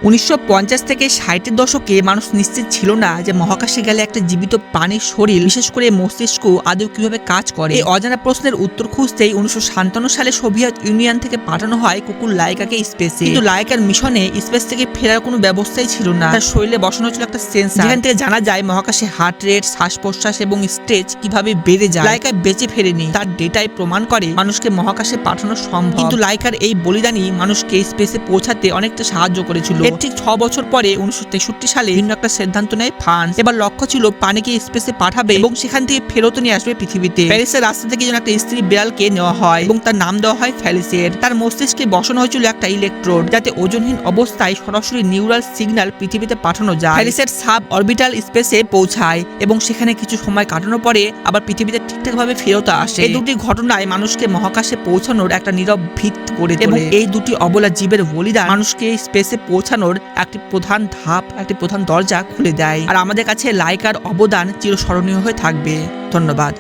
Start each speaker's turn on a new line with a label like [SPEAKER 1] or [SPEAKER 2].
[SPEAKER 1] 1950 থেকে 60-এর দশকে মানুষ নিশ্চিত ছিল না যে মহাকাশে গেলে একটা জীবিত প্রাণীর শরীর, বিশেষ করে মস্তিষ্ক আদৌ কিভাবে কাজ করে। এই অজানা প্রশ্নের উত্তর খুঁজতেই 1957 সালে সোভিয়েত ইউনিয়ন থেকে পাঠানো হয় কুকুর লাইকাকে স্পেসে। কিন্তু লাইকার মিশনে স্পেস থেকে ফেরার কোনো ব্যবস্থাই ছিল না। তার শরীরে বসানো ছিল একটা সেন্সর, যেখান থেকে জানা যায় মহাকাশে হার্ট রেট, শ্বাস প্রশ্বাস এবং স্ট্রেচ কিভাবে বেড়ে যায়। লাইকা বেঁচে ফেরেনি, তার ডেটাই প্রমাণ করে মানুষকে মহাকাশে পাঠানো সম্ভব। কিন্তু লাইকার এই বলিদানই মানুষকে স্পেসে পৌঁছাতে অনেকটা সাহায্য করেছিল। ঠিক 6 বছর পরে 1963 সালে ভিন্ন একটা সিদ্ধান্ত নেয় ফ্রান্স। এবার লক্ষ্য ছিল পানিকে স্পেসে পাঠাবে এবং সেখান থেকে ফেরত নিয়ে আসবে পৃথিবীতে। প্যারিসের রাস্তা থেকে যেন একটা স্ত্রী বিড়ালকে নেওয়া হয় এবং তার নাম দেওয়া হয় ফ্যালিসের। তার মস্তিষ্কে বসানো হয়েছিল একটা ইলেকট্রোড, যাতে ওজনহীন অবস্থায় সরাসরি নিউরাল সিগন্যাল পৃথিবীতে পাঠানো যায়। ফ্যালিসের সাব অরবিটাল স্পেসে পৌঁছায় এবং সেখানে কিছু সময় কাটানোর পরে আবার পৃথিবীতে ঠিকঠাকভাবে ফেরত আসে। এই দুটি ঘটনায় মানুষকে মহাকাশে পৌঁছানোর একটা নীরব ভিত করে এবং এই দুটি অবলা জীবের বলিদান মানুষকে স্পেসে পৌঁছানোর একটি প্রধান ধাপ, একটি প্রধান দরজা খুলে দেয়। আর আমাদের কাছে লাইকার অবদান চিরস্মরণীয় হয়ে থাকবে। ধন্যবাদ।